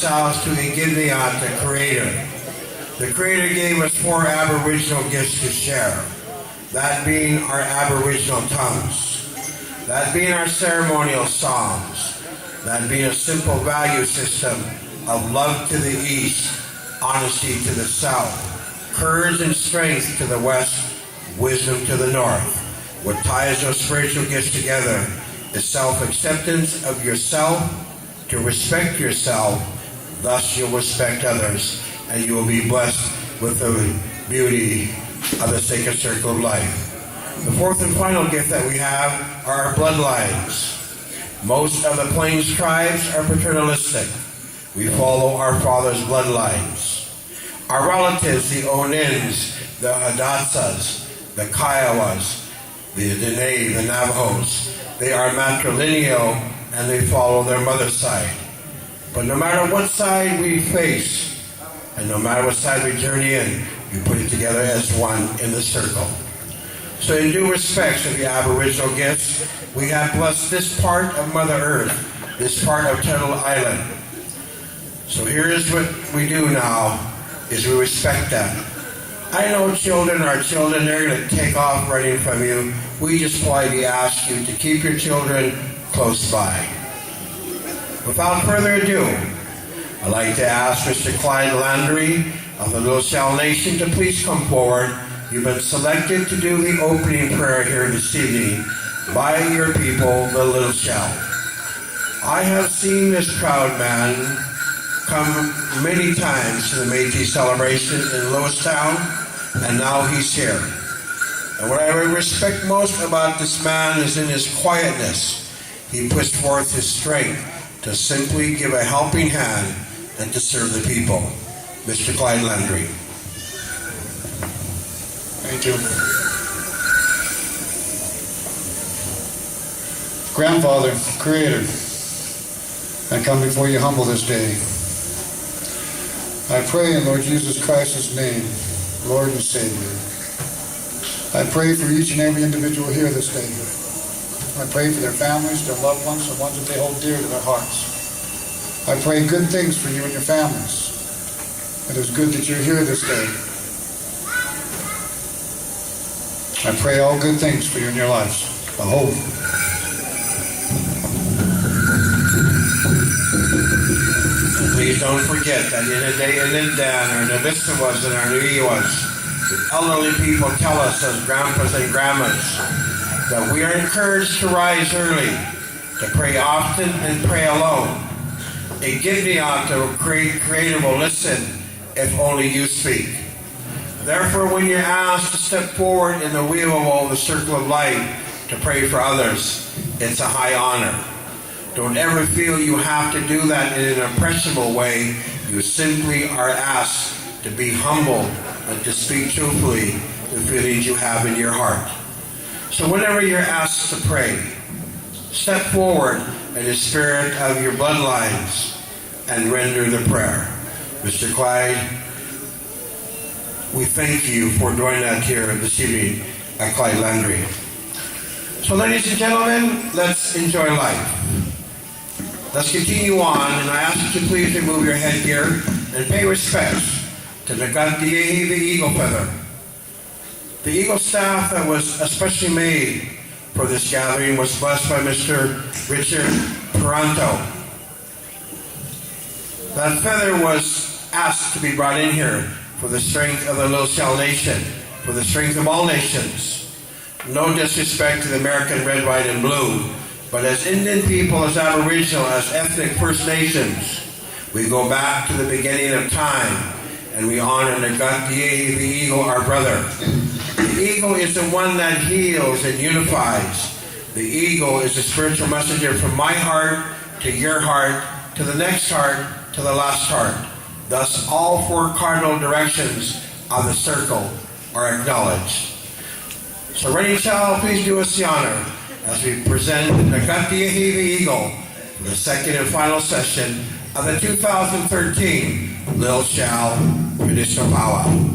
yourselves to Igniat, the Creator. The Creator gave us 4 Aboriginal gifts to share, that being our Aboriginal tongues, that being our ceremonial songs, that being a simple value system of love to the east, honesty to the south, courage and strength to the west, wisdom to the north. What ties those spiritual gifts together is self-acceptance of yourself, to respect yourself, thus you'll respect others, and you will be blessed with the beauty of the sacred circle of life. The 4th and final gift that we have are our bloodlines. Most of the Plains tribes are paternalistic. We follow our father's bloodlines. Our relatives, the Onins, the Adatsas, the Kiowas, the Dene, the Navajos, they are matrilineal and they follow their mother's side. But no matter what side we face, and no matter what side we journey in, we put it together as one in the circle. So in due respect to the Aboriginal gifts, we have blessed this part of Mother Earth, this part of Turtle Island. So here's what we do now, is we respect them. I know children are children, they're going to take off running from you. We just politely ask you to keep your children close by. Without further ado, I'd like to ask Mr. Clyde Landry of the Little Shell Nation to please come forward. You've been selected to do the opening prayer here this evening by your people, the Little Shell. I have seen this proud man come many times to the Métis celebration in Lewistown, and now he's here. And what I respect most about this man is in his quietness. He puts forth his strength to simply give a helping hand and to serve the people. Mr. Clyde Landry. Thank you. Grandfather, Creator, I come before you humble this day. I pray in Lord Jesus Christ's name, Lord and Savior. I pray for each and every individual here this day. I pray for their families, their loved ones, the ones that they hold dear to their hearts. I pray good things for you and your families. It is good that you're here this day. I pray all good things for you in your lives. I hope. Please don't forget that in the day in Lindan, or Navista was, and our Nui was, the elderly people tell us as grandpas and grandmas that we are encouraged to rise early, to pray often and pray alone. A Givniat, the Creator will listen if only you speak. Therefore, when you're asked to step forward in the wheel of the circle of life to pray for others, it's a high honor. Don't ever feel you have to do that in an impressionable way. You simply are asked to be humble and to speak truthfully the feelings you have in your heart. So whenever you're asked to pray, step forward in the spirit of your bloodlines and render the prayer. Mr. Clyde, we thank you for doing that here this evening at Clyde Landry. So ladies and gentlemen, let's enjoy life. Let's continue on, and I ask you to please remove your headgear and pay respects to the Gandiehi, the eagle feather. The eagle staff that was especially made for this gathering was blessed by Mr. Richard Toronto. That feather was asked to be brought in here for the strength of the Little Shell Nation, for the strength of all nations. No disrespect to the American red, white, and blue, but as Indian people, as Aboriginal, as ethnic First Nations, we go back to the beginning of time and we honor the Gandiehi, the eagle, our brother. The eagle is the one that heals and unifies. The eagle is a spiritual messenger from my heart to your heart, to the next heart, to the last heart. Thus, all 4 cardinal directions of the circle are acknowledged. So, Ready Child, please do us the honor as we present the Gandiehi, the eagle, for the second and final session of the 2013 Little Shell Traditional Powwow.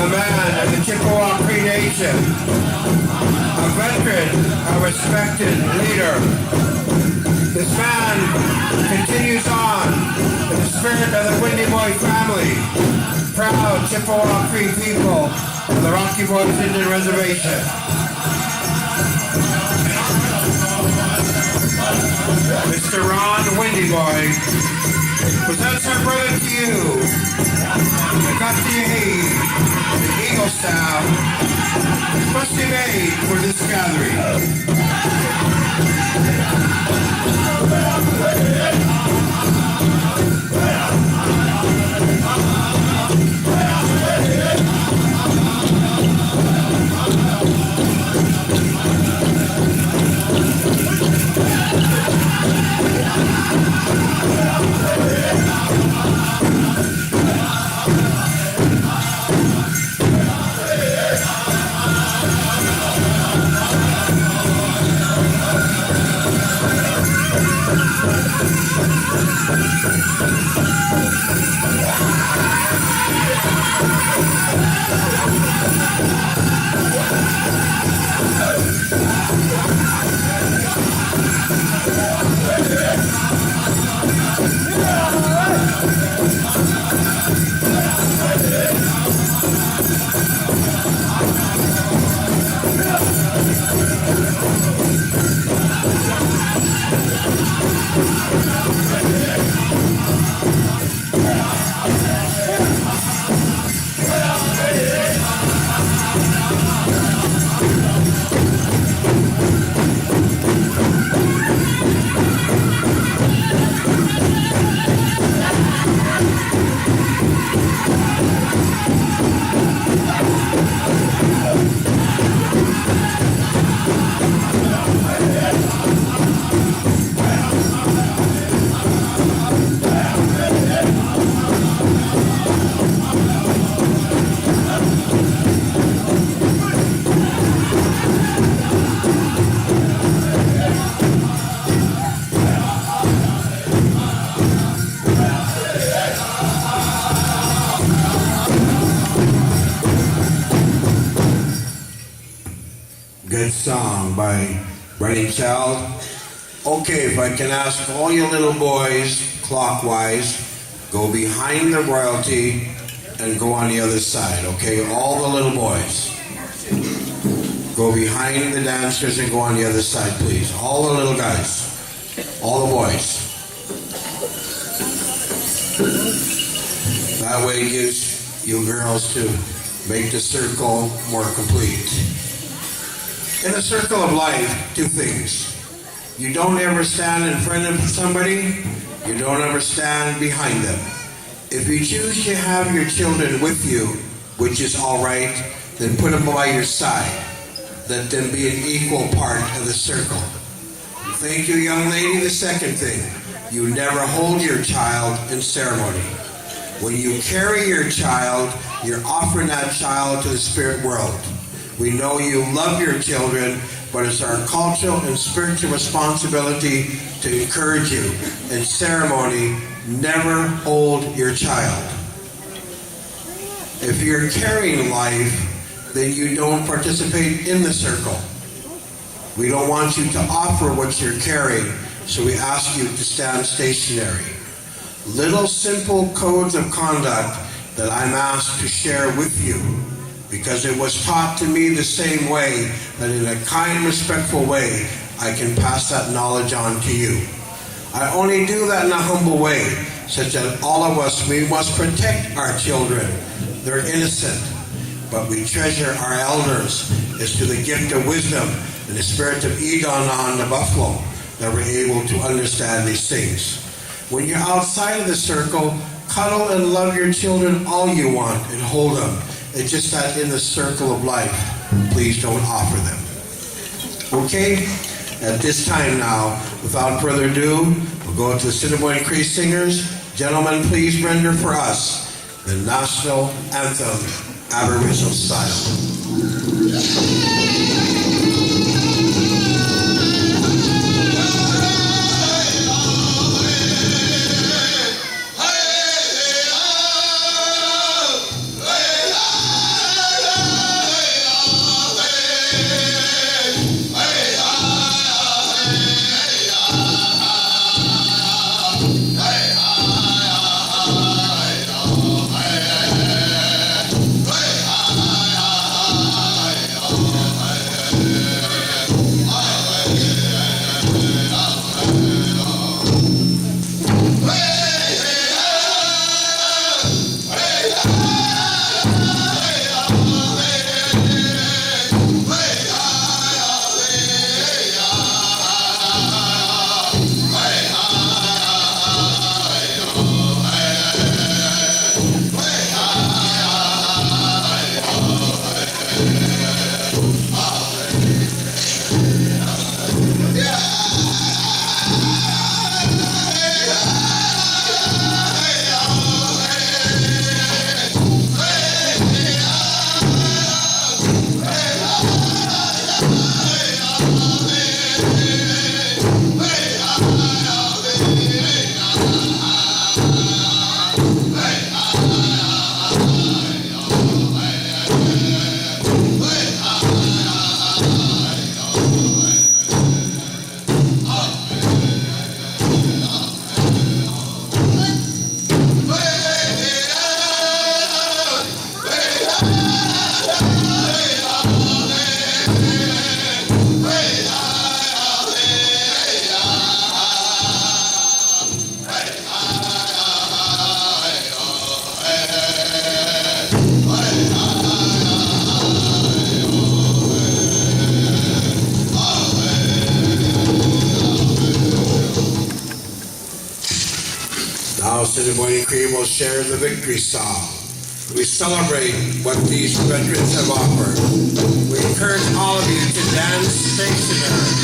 a man of the Chippewa Cree Nation, a veteran, a respected leader. This man continues on in the spirit of the Windy Boy family, proud Chippewa Cree people of the Rocky Boys Indian Reservation. Mr. Ron Windy Boy presents our brother to you, the Gusty the Eagle Staff, especially made for this gathering. Good song by Running Child. Okay, if I can ask all you little boys, clockwise, go behind the royalty and go on the other side, okay? All the little boys. Go behind the dancers and go on the other side, please. All the little guys. All the boys. That way it gives you girls to make the circle more complete. In the circle of life, two things. You don't ever stand in front of somebody, you don't ever stand behind them. If you choose to have your children with you, which is all right, then put them by your side. Let them be an equal part of the circle. Thank you, young lady. The second thing, you never hold your child in ceremony. When you carry your child, you're offering that child to the spirit world. We know you love your children, but it's our cultural and spiritual responsibility to encourage you. In ceremony, never hold your child. If you're carrying life, then you don't participate in the circle. We don't want you to offer what you're carrying, so we ask you to stand stationary. Little simple codes of conduct that I'm asked to share with you, because it was taught to me the same way, that in a kind, respectful way, I can pass that knowledge on to you. I only do that in a humble way, such that all of us, we must protect our children. They're innocent, but we treasure our elders as to the gift of wisdom and the spirit of Egon on the buffalo, that we're able to understand these things. When you're outside of the circle, cuddle and love your children all you want and hold them. It's just that in the circle of life, please don't offer them. Okay? At this time now, without further ado, we'll go to the Assiniboine Cree Singers. Gentlemen, please render for us the national anthem, Aboriginal style. Assiniboine Cree will share the victory song. We celebrate what these veterans have offered. We encourage all of you to dance stationary,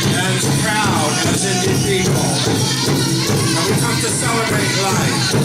dance proud as Indian people. And we come to celebrate life.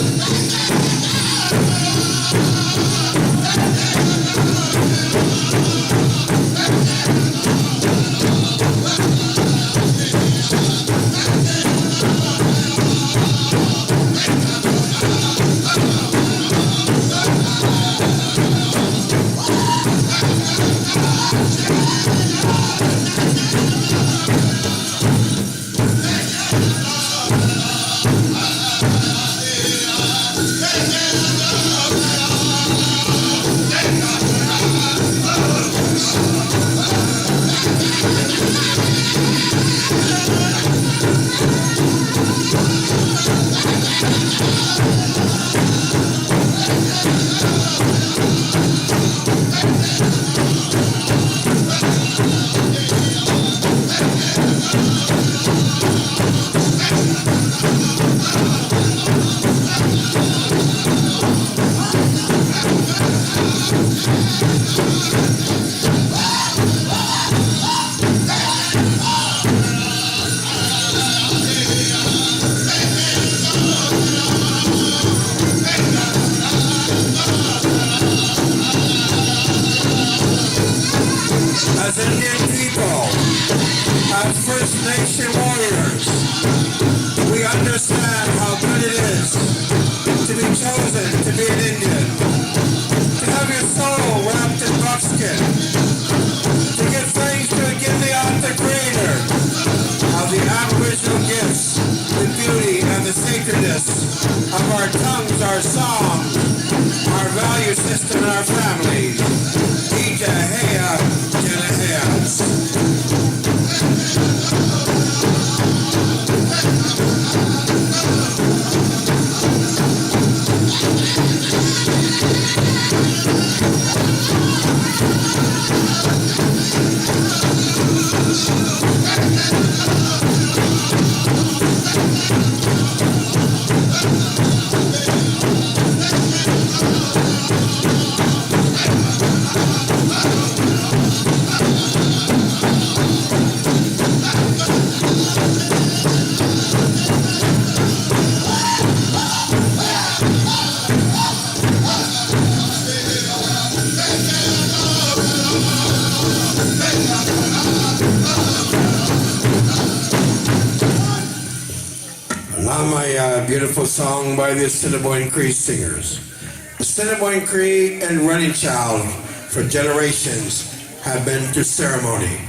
As Indian people, as First Nation warriors, we understand how good it is to be chosen to be an Indian, to have your soul wrapped in buckskin, to give thanks to Gillian the Creator, of the Aboriginal gifts, the beauty and the sacredness of our tongues, our songs, our value system, and our families. Ija Hea Janaheas. Now my beautiful song by the Assiniboine Cree singers. Assiniboine Cree and Running Child for generations have been to ceremony.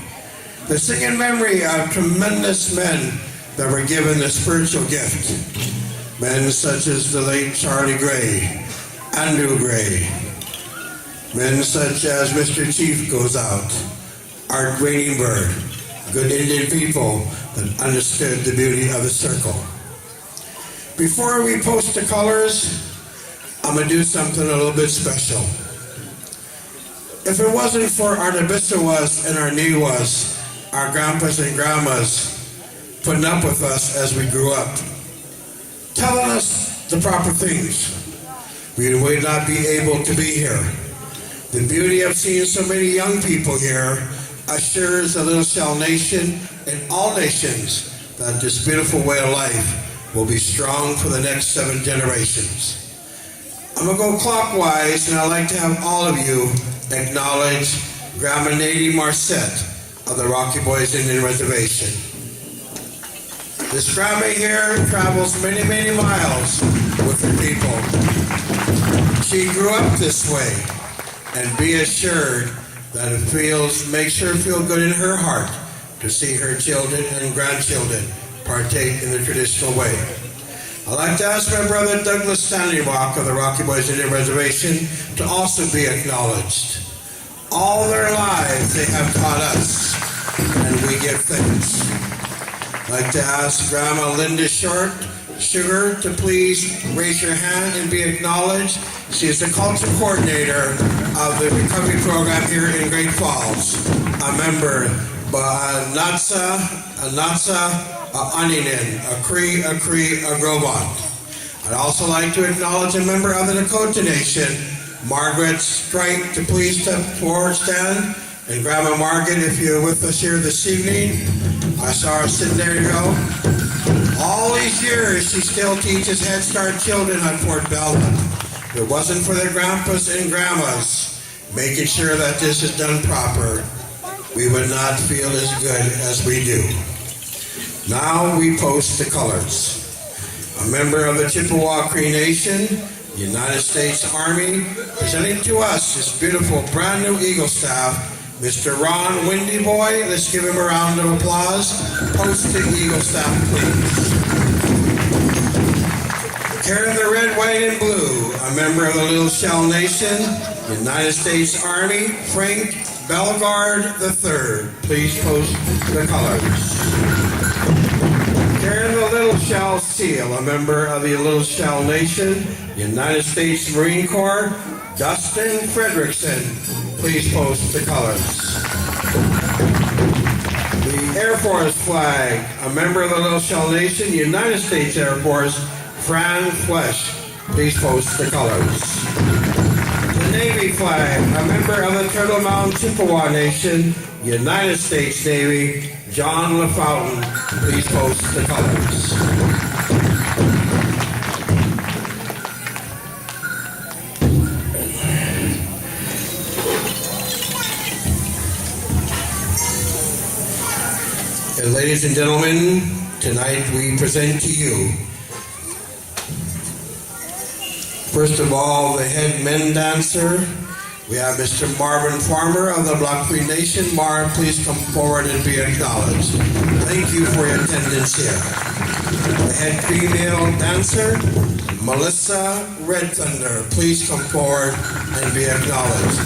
They sing in memory of tremendous men that were given the spiritual gift. Men such as the late Charlie Gray, Andrew Gray. Men such as Mr. Chief goes out, Art Greenberg, good Indian people that understood the beauty of the circle. Before we post the colors, I'm going to do something a little bit special. If it wasn't for our Nabissawas and our Niwas, our grandpas and grandmas putting up with us as we grew up, telling us the proper things, we would not be able to be here. The beauty of seeing so many young people here assures the Little Shell Nation and all nations that this beautiful way of life will be strong for the next 7 generations. I'm going to go clockwise, and I'd like to have all of you acknowledge Grandma Nady Marcette of the Rocky Boys Indian Reservation. This grandma here travels many, many miles with her people. She grew up this way, and be assured that it makes her feel good in her heart to see her children and grandchildren partake in the traditional way. I'd like to ask my brother Douglas Standywalk of the Rocky Boys Indian Reservation to also be acknowledged. All their lives they have taught us, and we give thanks. I'd like to ask Grandma Linda Sugar to please raise your hand and be acknowledged. She is the culture coordinator of the recovery program here in Great Falls. A member, Natsa Aninen, a Cree, Grobot. I'd also like to acknowledge a member of the Dakota Nation, Margaret Strike, to please step forward, stand. And Grandma Margaret, if you're with us here this evening, I saw her sitting there, you go. All these years, she still teaches Head Start children on Fort Belknap. If it wasn't for their grandpas and grandmas making sure that this is done proper, we would not feel as good as we do. Now we post the colors. A member of the Chippewa Cree Nation, United States Army, presenting to us this beautiful brand new Eagle Staff, Mr. Ron Windy Boy. Let's give him a round of applause. Post the Eagle Staff, please. Carrying the red, white, and blue, a member of the Little Shell Nation, United States Army, Frank Bellegarde III. Please post the colors. Carrying the Little Shell Seal, a member of the Little Shell Nation, United States Marine Corps, Dustin Fredrickson. Please post the colors. The Air Force flag, a member of the Little Shell Nation, United States Air Force, Fran Flesch. Please post the colors. The Navy flag, a member of the Turtle Mountain Chippewa Nation, United States Navy, John LaFountain. Please post the colors. And ladies and gentlemen, tonight we present to you, first of all, the head men dancer. We have Mr. Marvin Farmer of the Block Cree Nation. Marv, please come forward and be acknowledged. Thank you for your attendance here. The head female dancer, Melissa Red Thunder. Please come forward and be acknowledged.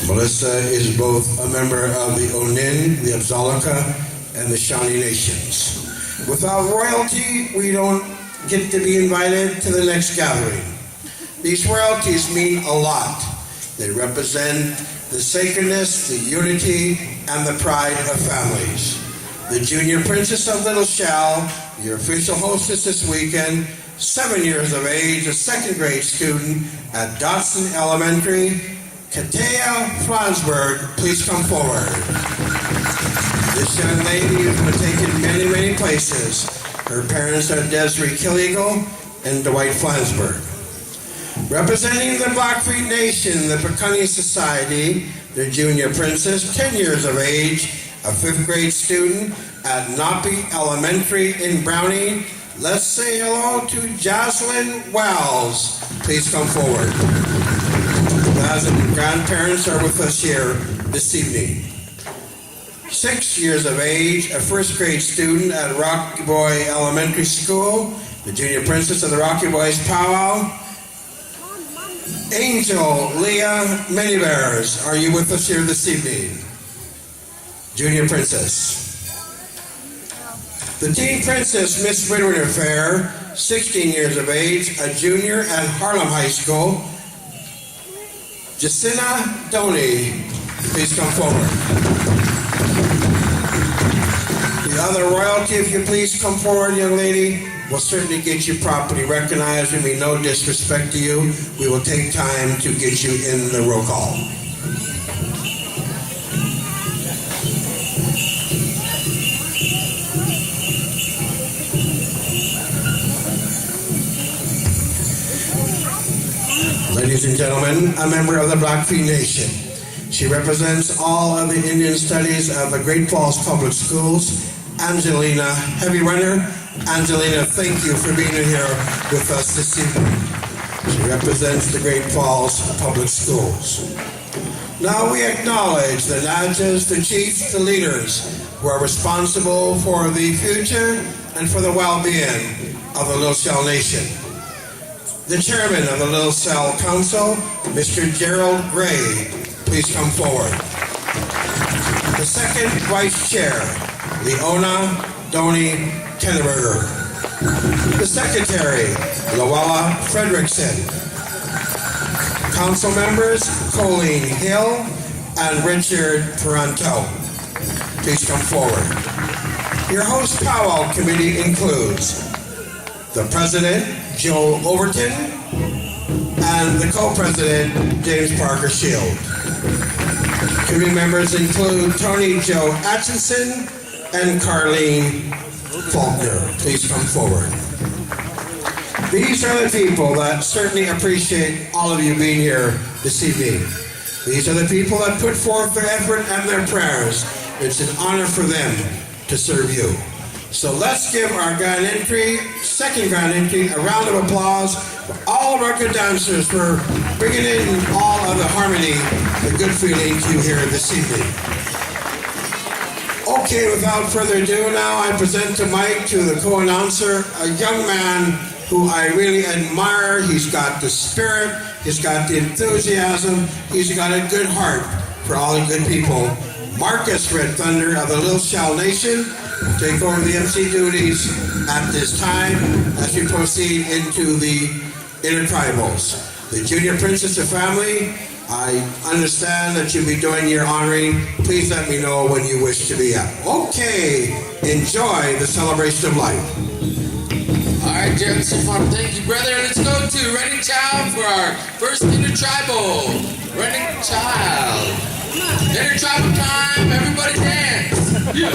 Melissa is both a member of the Onin, the Abzalika, and the Shawnee Nations. Without royalty, we don't get to be invited to the next gathering. These royalties mean a lot. They represent the sacredness, the unity, and the pride of families. The Junior Princess of Little Shell, your official hostess this weekend, 7 years of age, a second grade student at Dotson Elementary, Katea Fransberg, please come forward. This young lady has been taken many, many places. Her parents are Desiree Killeagle and Dwight Flansburg. Representing the Black Cree Nation, the Pecunny Society, the Junior Princess, 10 years of age, a 5th grade student at Napi Elementary in Browning. Let's say hello to Jocelyn Wells. Please come forward. And grandparents are with us here this evening. 6 years of age, a 1st grade student at Rocky Boy Elementary School, the Junior Princess of the Rocky Boys Powwow. Angel Leah Many Bears, are you with us here this evening? Junior Princess. The Teen Princess Miss Whitworth Fair, 16 years of age, a junior at Harlem High School. Jacinta Doney, please come forward. The other royalty, if you please come forward, young lady. We'll certainly get you properly recognized. We mean no disrespect to you. We will take time to get you in the roll call. Ladies and gentlemen, a member of the Black Cree Nation. She represents all of the Indian studies of the Great Falls Public Schools. Angelina, heavy runner. Angelina, thank you for being here with us this evening. She represents the Great Falls Public Schools. Now we acknowledge the Nadjas, the chiefs, the leaders who are responsible for the future and for the well-being of the Little Shell Nation. The chairman of the Little Shell Council, Mr. Gerald Gray, please come forward. The second vice chair, Leona Doney Kenneberger. The secretary, Luella Fredrickson. council members, Colleen Hill and Richard Toronto. Please come forward. Your host powwow committee includes the president, Joe Overton, and the co-president, James Parker Shield. Committee members include Tony Joe Atchison and Carlene Faulkner. Please come forward. These are the people that certainly appreciate all of you being here this evening. These are the people that put forth their effort and their prayers. It's an honor for them to serve you. So let's give our grand entry, second grand entry, a round of applause for all of our good dancers for bringing in all of the harmony, the good feeling to you here this evening. Okay, without further ado now, I present the mic to the co-announcer, a young man who I really admire. He's got the spirit, he's got the enthusiasm, he's got a good heart for all the good people. Marcus Red Thunder of the Little Shell Nation will take over the MC duties at this time as we proceed into the intertribals. The Junior Princess of Family, I understand that you'll be doing your honoring. Please let me know when you wish to be up. Okay, enjoy the celebration of life. All right, Jefferson Farm, thank you, brother. Let's go to Running Child for our first intertribal. Running Child. Intertribal time, everybody dance. Yeah.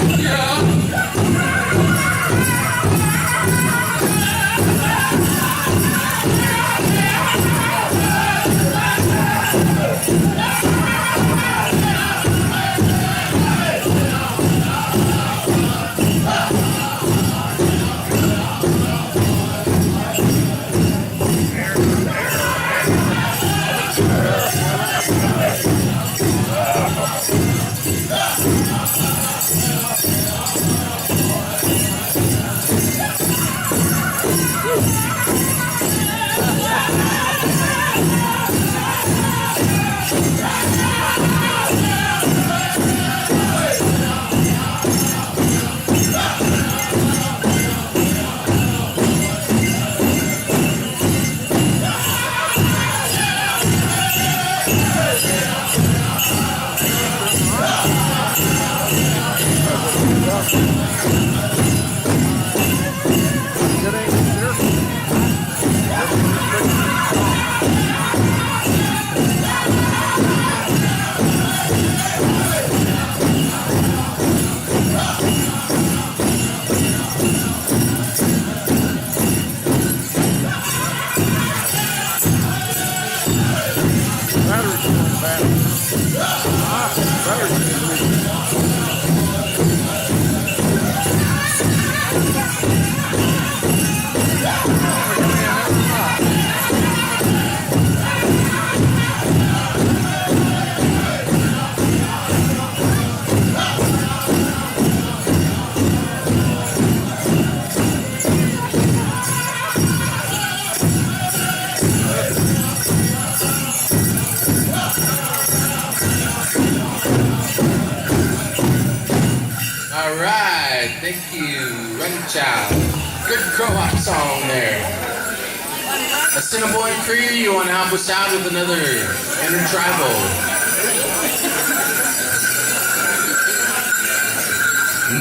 Thank you, Running Child. Good crow-hop song there. Assiniboine Cree, you want to help us out with another intertribal?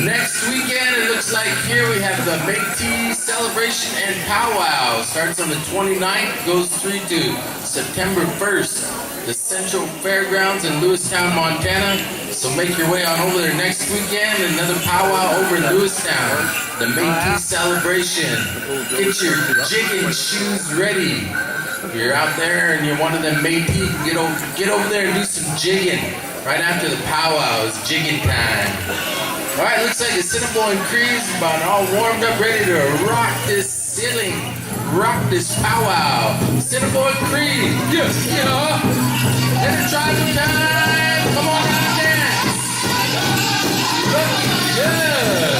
Next weekend, it looks like here we have the Métis celebration and powwow. Starts on the 29th, goes through to September 1st. The Central Fairgrounds in Lewistown, Montana. So make your way on over there next weekend. Another powwow over in Lewistown. The Métis celebration. Get your jigging shoes ready. If you're out there and you're one of them Métis, get over there and do some jigging. Right after the powwow, it's jigging time. All right, looks like the Assiniboine Cree is about all warmed up, ready to rock this ceiling. Rock this powwow. Assiniboine Cree, yeah. Intertribal time. Come on out and dance. Looking good.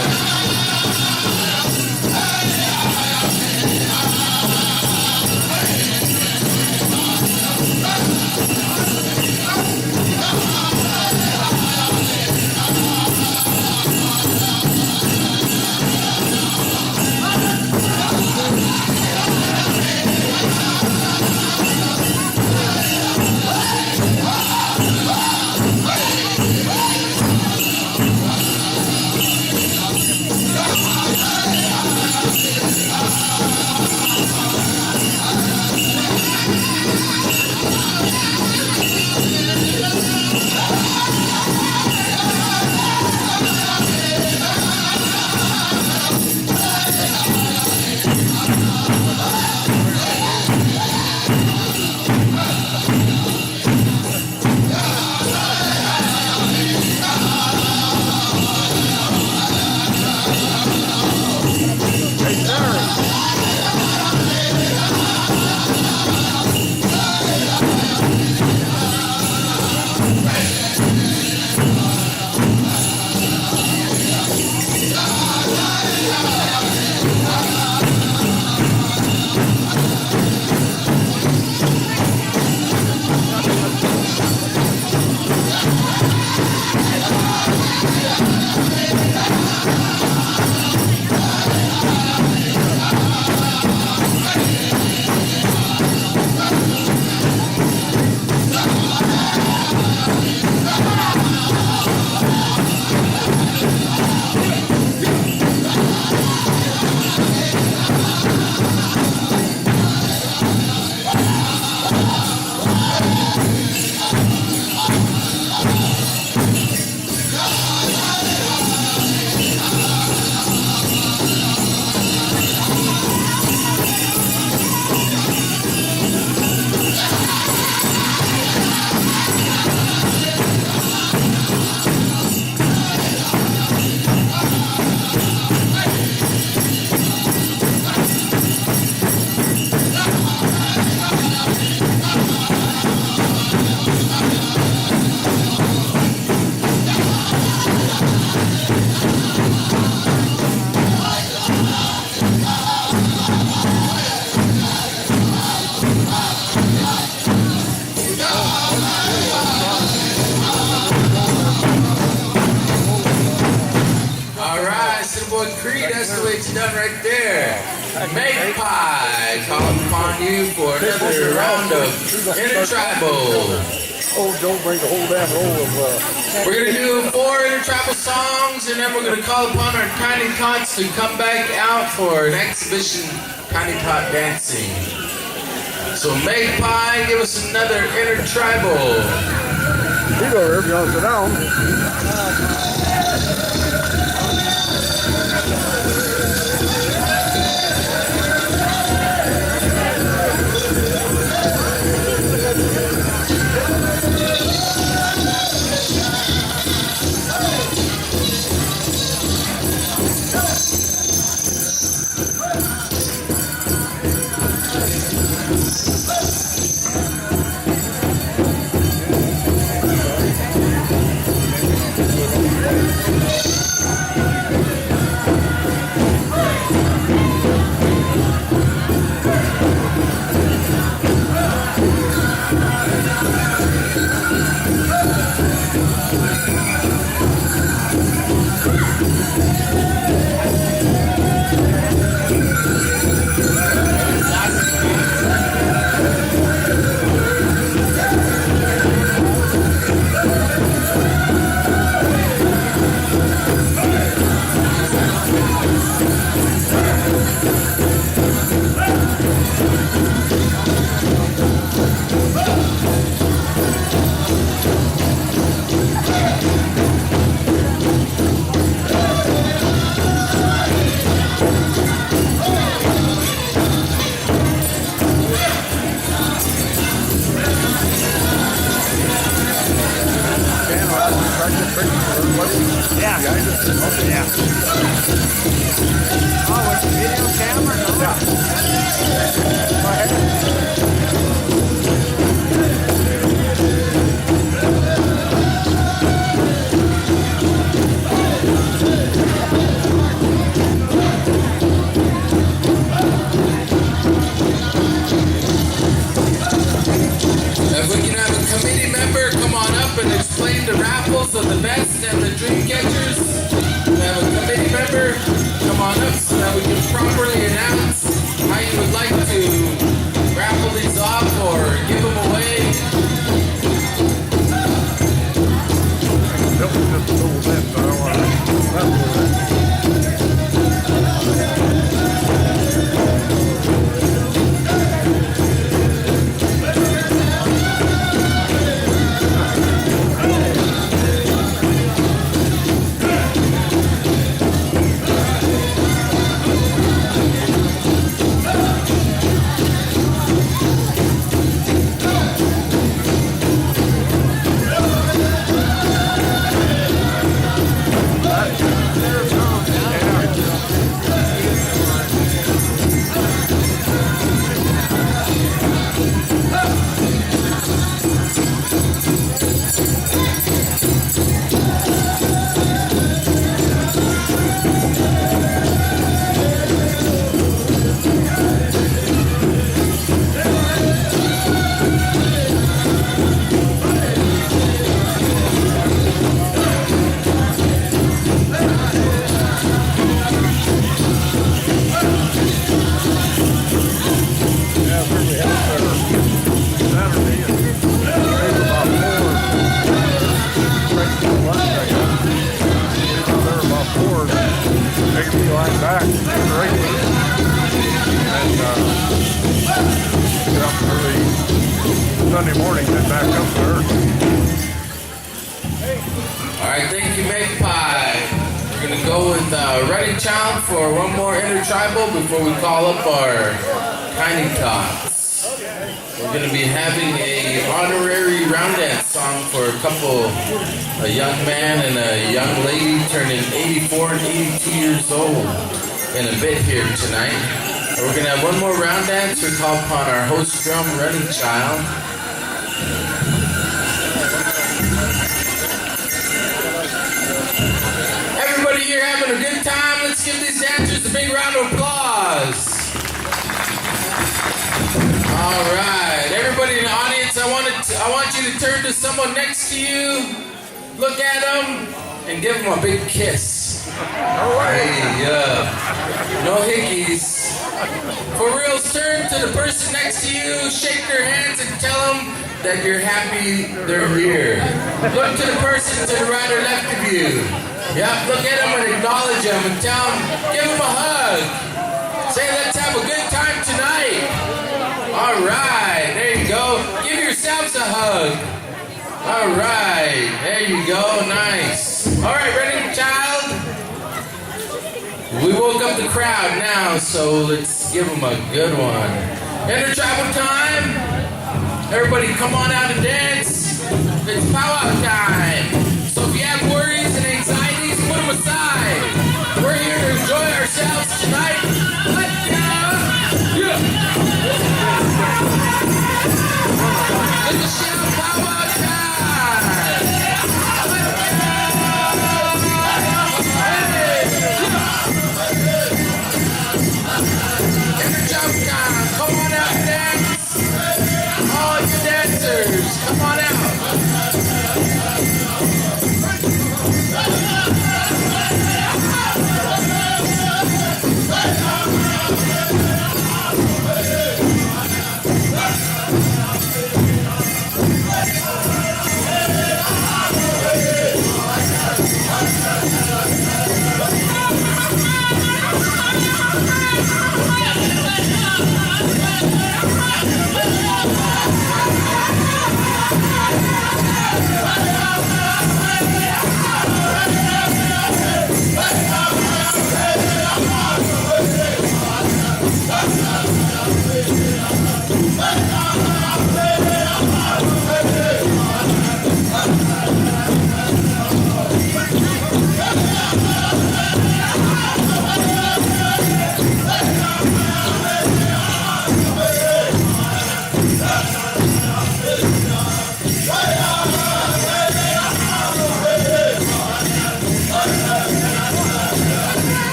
Creed, that's the way it's done right there. Magpie, calling upon you for another round of intertribal. Oh, don't bring the whole damn roll of... We're going to do 4 intertribal songs, and then we're going to call upon our tiny tots to come back out for an exhibition tiny tot dancing. So Magpie, give us another intertribal. You go there if you want to sit down. If we can have a committee member come on up and explain the raffles of the best and the dream catchers. We have a committee member come on up so that we can properly announce how you would like to raffle these off or give them away. Nope, just a little bit, so I don't want to... Back, and get up early Sunday morning, then back up to Earth. Alright, thank you, Magpie. We're going to go with Ready Child for one more intertribal before we call up our tiny tots. We're going to be having a honorary round dance song for a couple, a young man and a young lady turning 84 and 82 years old in a bit here tonight. And we're going to have one more round dance. We call upon our host drum, Ready Child. Everybody here having a good time? Let's give these dancers a big round of applause. All right, everybody in the audience, I want you to turn to someone next to you, look at them, and give them a big kiss. Hey, no hickeys. For real, turn to the person next to you, shake their hands, and tell them that you're happy they're here. Look to the person to the right or left of you. Yep, look at them and acknowledge them and tell them, give them a hug. Say, let's have a good time tonight. All right, there you go. Give yourselves a hug. All right, there you go, nice. All right, ready, child? We woke up the crowd now, so let's give them a good one. Intertribal time. Everybody come on out and dance. It's powwow time. So if you have worries and anxieties, put them aside. We're here to enjoy ourselves tonight. Let's go. Yeah. Let's shout powwow time. Interjump time. Come on out and dance. All you dancers, come on out.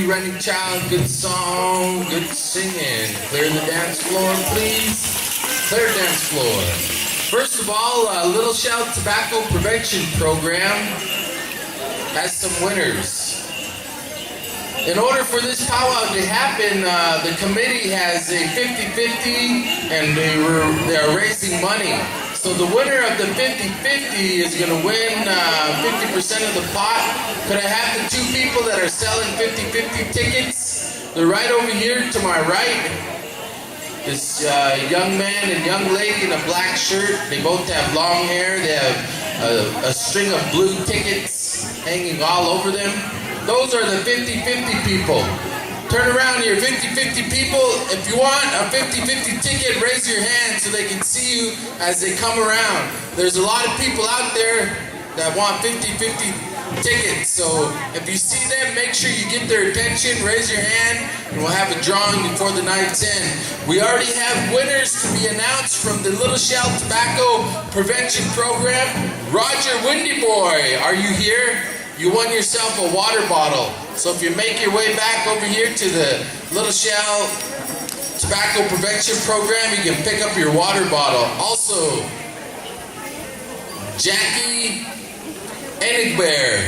Running child, good song, good singing. Clear the dance floor, please. Clear dance floor. First of all, Little Shout Tobacco Prevention Program has some winners. In order for this powwow to happen, the committee has a 50-50 and they're raising money. So the winner of the 50-50 is going to win 50% of the pot. Could I have the two people that are selling 50-50 tickets? They're right over here to my right. This young man and young lady in a black shirt. They both have long hair. They have a string of blue tickets hanging all over them. Those are the 50-50 people. Turn around here, 50-50 people. If you want a 50-50 ticket, raise your hand so they can see you as they come around. There's a lot of people out there that want 50-50 tickets. So if you see them, make sure you get their attention, raise your hand, and we'll have a drawing before the night's end. We already have winners to be announced from the Little Shell Tobacco Prevention Program. Roger Windy Boy, are you here? You won yourself a water bottle. So if you make your way back over here to the Little Shell Tobacco Prevention Program, you can pick up your water bottle. Also, Jackie Enigbear,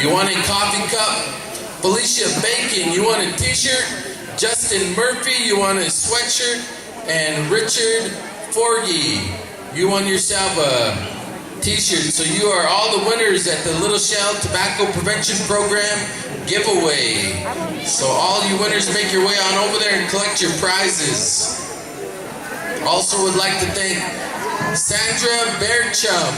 you want a coffee cup? Felicia Bacon, you want a t-shirt? Justin Murphy, you want a sweatshirt? And Richard Forgy, you won yourself a t-shirt. So you are all the winners at the Little Shell Tobacco Prevention Program giveaway. So all you winners, make your way on over there and collect your prizes. Also would like to thank Sandra Bearchum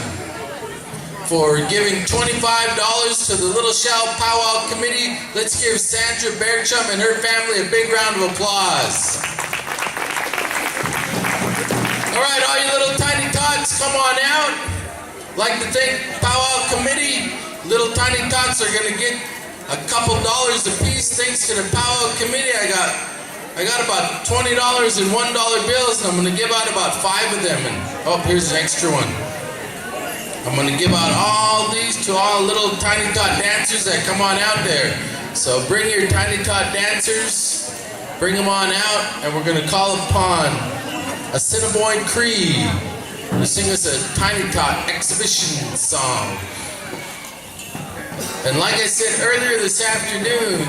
for giving $25 to the Little Shell Powwow Committee. Let's give Sandra Bearchum and her family a big round of applause. All right, all you little tiny tots, come on out. Like to thank Powwow Committee. Little tiny tots are gonna get a couple dollars a piece thanks to the Powwow Committee. I got about $20 in $1 bills, and I'm gonna give out about 5 of them. And oh, here's an extra one. I'm gonna give out all these to all little tiny tot dancers that come on out there. So bring your tiny tot dancers, bring them on out, and we're gonna call upon Assiniboine Cree to sing us a Tiny Tot exhibition song. And like I said earlier this afternoon,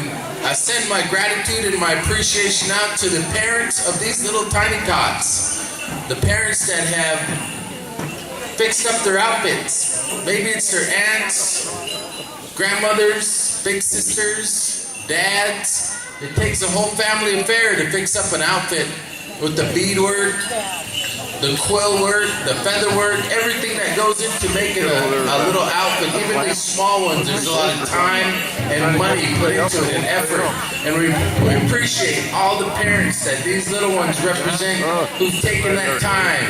I send my gratitude and my appreciation out to the parents of these little Tiny Tots. The parents that have fixed up their outfits. Maybe it's their aunts, grandmothers, big sisters, dads. It takes a whole family affair to fix up an outfit with the beadwork, the quill work, the feather work, everything that goes into making a little outfit. Even these small ones, there's a lot of time and money put into it and effort. And we appreciate all the parents that these little ones represent who've taken that time.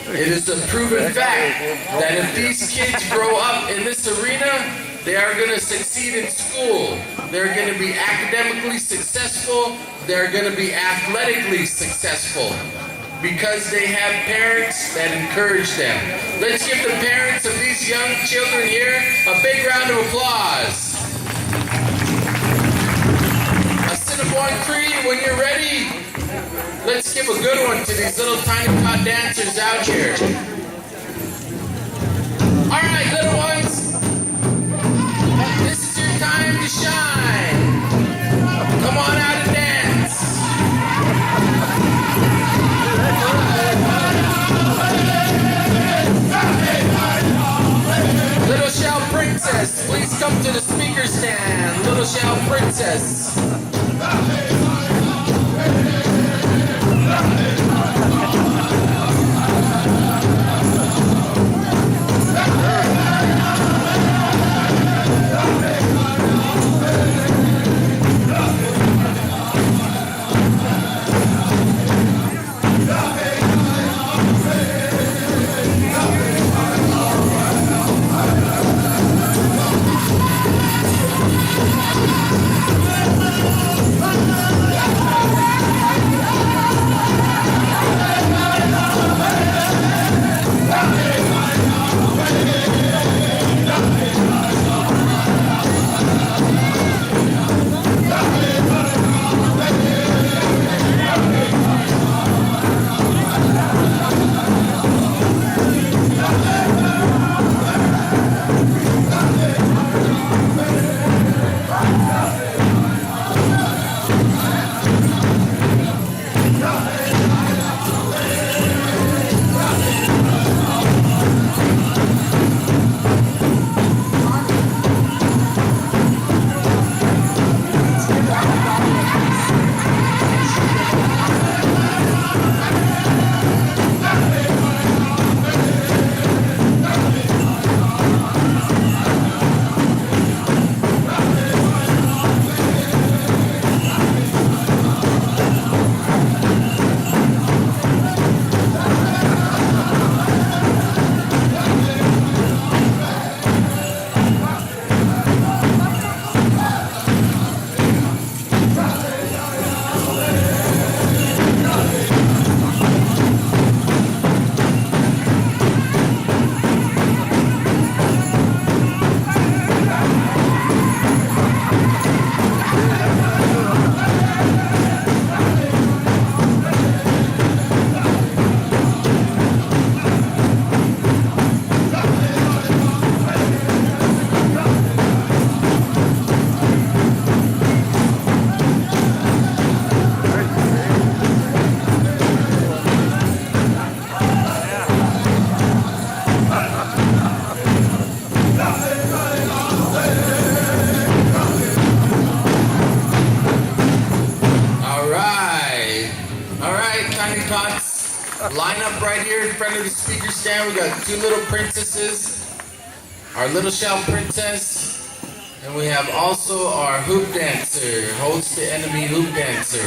It is a proven fact that if these kids grow up in this arena, they are going to succeed in school. They're going to be academically successful. They're going to be athletically successful, because they have parents that encourage them. Let's give the parents of these young children here a big round of applause. Assiniboine Cree, when you're ready, let's give a good one to these little tiny tot dancers out here. All right, little ones, this is your time to shine. Come on out and dance. Little Shell Princess, please come to the speaker stand. Little Shell Princess. front of the speaker stand, we got two little princesses, our little shell princess, and we have also our hoop dancer, holds the enemy hoop dancer.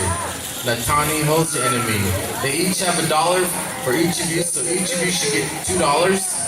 Latani holds the enemy. They each have $1 for each of you, so each of you should get $2.